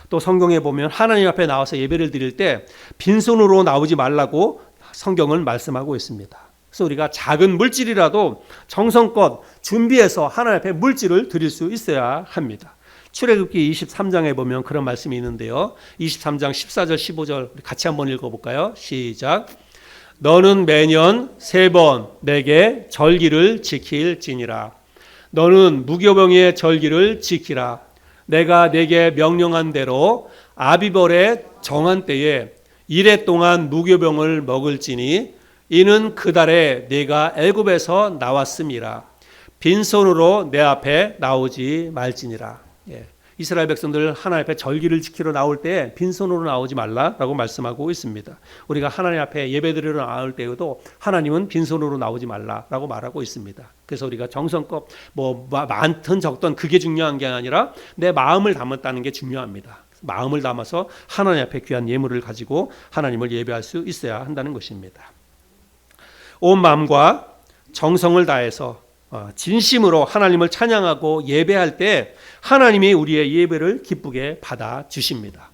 또 성경에 보면 하나님 앞에 나와서 예배를 드릴 때 빈손으로 나오지 말라고 성경은 말씀하고 있습니다. 그래서 우리가 작은 물질이라도 정성껏 준비해서 하나님 앞에 물질을 드릴 수 있어야 합니다. 출애굽기 23장에 보면 그런 말씀이 있는데요. 23장 14절 15절 같이 한번 읽어볼까요? 시작. 너는 매년 3번 내게 절기를 지킬지니라. 너는 무교병의 절기를 지키라. 내가 내게 명령한 대로 아비벌의 정한 때에 1해 동안 무교병을 먹을지니 이는 그 달에 네가 애굽에서 나왔음이라. 빈손으로 내 앞에 나오지 말지니라. 이스라엘 백성들 하나님 앞에 절기를 지키러 나올 때 빈손으로 나오지 말라라고 말씀하고 있습니다. 우리가 하나님 앞에 예배드리러 나올 때에도 하나님은 빈손으로 나오지 말라라고 말하고 있습니다. 그래서 우리가 정성껏 많든 적든 그게 중요한 게 아니라 내 마음을 담았다는 게 중요합니다. 마음을 담아서 하나님 앞에 귀한 예물을 가지고 하나님을 예배할 수 있어야 한다는 것입니다. 온 마음과 정성을 다해서 진심으로 하나님을 찬양하고 예배할 때 하나님이 우리의 예배를 기쁘게 받아 주십니다.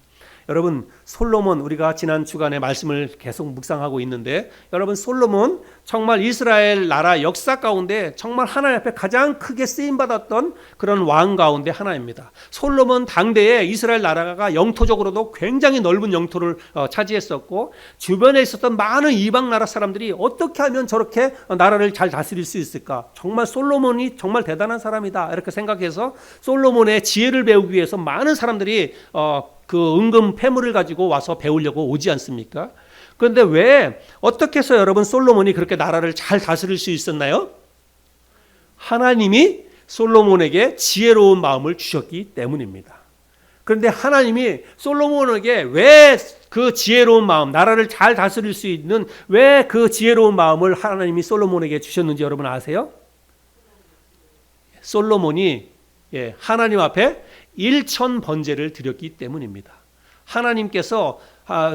여러분, 솔로몬, 우리가 지난 주간에 말씀을 계속 묵상하고 있는데, 여러분, 솔로몬 정말 이스라엘 나라 역사 가운데 정말 하나님 앞에 가장 크게 쓰임받았던 그런 왕 가운데 하나입니다. 솔로몬 당대에 이스라엘 나라가 영토적으로도 굉장히 넓은 영토를 차지했었고, 주변에 있었던 많은 이방 나라 사람들이 어떻게 하면 저렇게 나라를 잘 다스릴 수 있을까? 정말 솔로몬이 정말 대단한 사람이다, 이렇게 생각해서 솔로몬의 지혜를 배우기 위해서 많은 사람들이 그 은금 폐물을 가지고 와서 배우려고 오지 않습니까? 그런데 왜 어떻게 해서 여러분 솔로몬이 그렇게 나라를 잘 다스릴 수 있었나요? 하나님이 솔로몬에게 지혜로운 마음을 주셨기 때문입니다. 그런데 하나님이 솔로몬에게 왜 그 지혜로운 마음, 나라를 잘 다스릴 수 있는 왜 그 지혜로운 마음을 하나님이 솔로몬에게 주셨는지 여러분 아세요? 솔로몬이 하나님 앞에 1천 번제를 드렸기 때문입니다. 하나님께서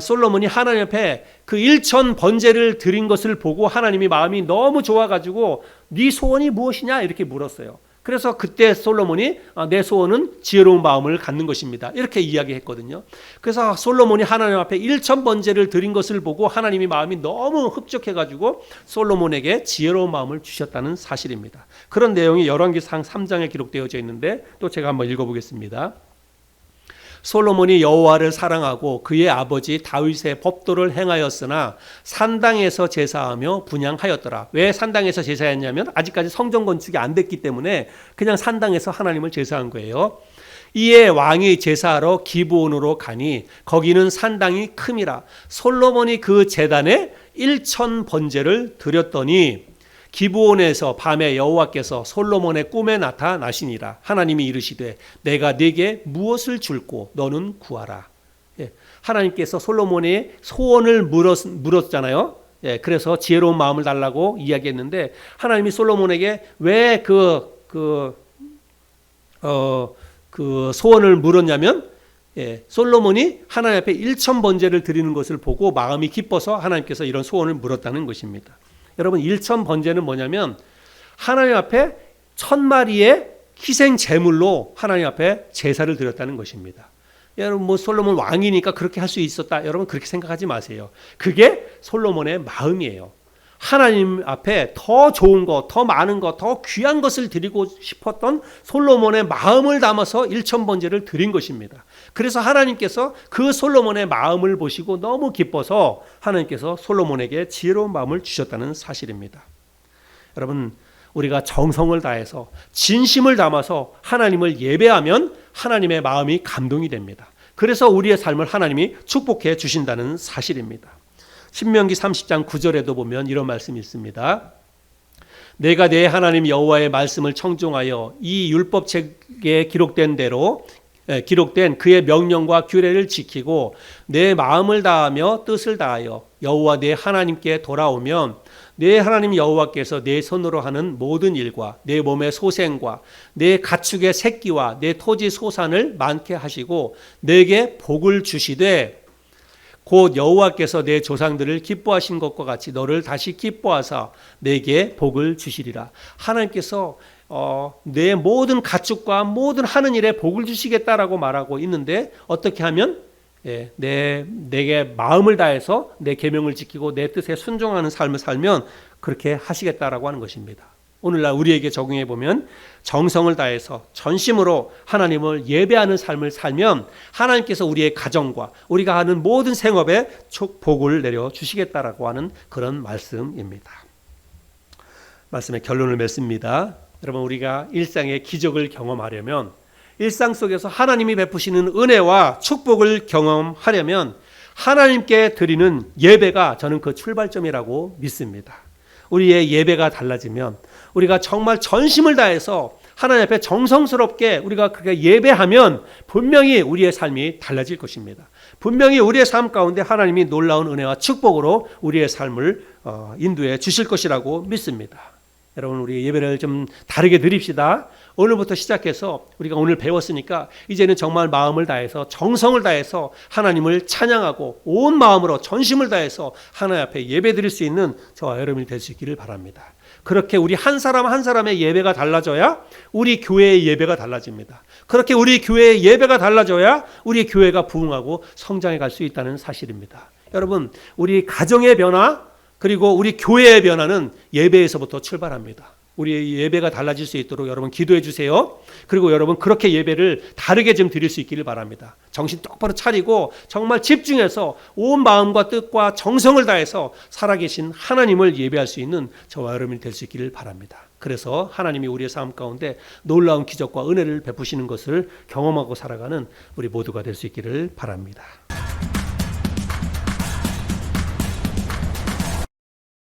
솔로몬이 하나님 앞에 그 1천 번제를 드린 것을 보고 하나님이 마음이 너무 좋아가지고 네 소원이 무엇이냐 이렇게 물었어요. 그래서 그때 솔로몬이 내 소원은 지혜로운 마음을 갖는 것입니다, 이렇게 이야기했거든요. 그래서 솔로몬이 하나님 앞에 1천 번제를 드린 것을 보고 하나님이 마음이 너무 흡족해가지고 솔로몬에게 지혜로운 마음을 주셨다는 사실입니다. 그런 내용이 열왕기상 3장에 기록되어져 있는데 또 제가 한번 읽어보겠습니다. 솔로몬이 여호와를 사랑하고 그의 아버지 다윗의 법도를 행하였으나 산당에서 제사하며 분향하였더라. 왜 산당에서 제사했냐면 아직까지 성전 건축이 안 됐기 때문에 그냥 산당에서 하나님을 제사한 거예요. 이에 왕이 제사하러 기브온으로 가니 거기는 산당이 큼이라. 솔로몬이 그 제단에 1천 번제를 드렸더니 기브온에서 밤에 여호와께서 솔로몬의 꿈에 나타나시니라. 하나님이 이르시되 내가 네게 무엇을 줄고 너는 구하라. 하나님께서 솔로몬의 소원을 물었잖아요. 그래서 지혜로운 마음을 달라고 이야기했는데 하나님이 솔로몬에게 왜 그 소원을 물었냐면 솔로몬이 하나님 앞에 1천 번제를 드리는 것을 보고 마음이 기뻐서 하나님께서 이런 소원을 물었다는 것입니다. 여러분, 1천 번제는 뭐냐면 하나님 앞에 1000마리의 희생 제물로 하나님 앞에 제사를 드렸다는 것입니다. 여러분, 솔로몬 왕이니까 그렇게 할 수 있었다, 여러분 그렇게 생각하지 마세요. 그게 솔로몬의 마음이에요. 하나님 앞에 더 좋은 것, 더 많은 것, 더 귀한 것을 드리고 싶었던 솔로몬의 마음을 담아서 1천 번제를 드린 것입니다. 그래서 하나님께서 그 솔로몬의 마음을 보시고 너무 기뻐서 하나님께서 솔로몬에게 지혜로운 마음을 주셨다는 사실입니다. 여러분, 우리가 정성을 다해서 진심을 담아서 하나님을 예배하면 하나님의 마음이 감동이 됩니다. 그래서 우리의 삶을 하나님이 축복해 주신다는 사실입니다. 신명기 30장 9절에도 보면 이런 말씀이 있습니다. 내가 내 하나님 여호와의 말씀을 청종하여 이 율법책에 기록된 대로 기록된 그의 명령과 규례를 지키고 내 마음을 다하며 뜻을 다하여 여호와 내 하나님께 돌아오면 내 하나님 여호와께서 내 손으로 하는 모든 일과 내 몸의 소생과 내 가축의 새끼와 내 토지 소산을 많게 하시고 내게 복을 주시되 곧 여호와께서 내 조상들을 기뻐하신 것과 같이 너를 다시 기뻐하사 내게 복을 주시리라. 하나님께서 내 모든 가축과 모든 하는 일에 복을 주시겠다라고 말하고 있는데 어떻게 하면 내게 마음을 다해서 내 계명을 지키고 내 뜻에 순종하는 삶을 살면 그렇게 하시겠다라고 하는 것입니다. 오늘날 우리에게 적용해 보면 정성을 다해서 전심으로 하나님을 예배하는 삶을 살면 하나님께서 우리의 가정과 우리가 하는 모든 생업에 복을 내려 주시겠다라고 하는 그런 말씀입니다. 말씀의 결론을 맺습니다. 여러분, 우리가 일상의 기적을 경험하려면, 일상 속에서 하나님이 베푸시는 은혜와 축복을 경험하려면 하나님께 드리는 예배가 저는 그 출발점이라고 믿습니다. 우리의 예배가 달라지면, 우리가 정말 전심을 다해서 하나님 앞에 정성스럽게 우리가 그렇게 예배하면 분명히 우리의 삶이 달라질 것입니다. 분명히 우리의 삶 가운데 하나님이 놀라운 은혜와 축복으로 우리의 삶을 인도해 주실 것이라고 믿습니다. 여러분, 우리 예배를 좀 다르게 드립시다. 오늘부터 시작해서 우리가 오늘 배웠으니까 이제는 정말 마음을 다해서 정성을 다해서 하나님을 찬양하고 온 마음으로 전심을 다해서 하나님 앞에 예배 드릴 수 있는 저와 여러분이 될 수 있기를 바랍니다. 그렇게 우리 한 사람 한 사람의 예배가 달라져야 우리 교회의 예배가 달라집니다. 그렇게 우리 교회의 예배가 달라져야 우리 교회가 부흥하고 성장해 갈 수 있다는 사실입니다. 여러분, 우리 가정의 변화 그리고 우리 교회의 변화는 예배에서부터 출발합니다. 우리의 예배가 달라질 수 있도록 여러분 기도해 주세요. 그리고 여러분 그렇게 예배를 다르게 좀 드릴 수 있기를 바랍니다. 정신 똑바로 차리고 정말 집중해서 온 마음과 뜻과 정성을 다해서 살아계신 하나님을 예배할 수 있는 저와 여러분이 될 수 있기를 바랍니다. 그래서 하나님이 우리의 삶 가운데 놀라운 기적과 은혜를 베푸시는 것을 경험하고 살아가는 우리 모두가 될 수 있기를 바랍니다.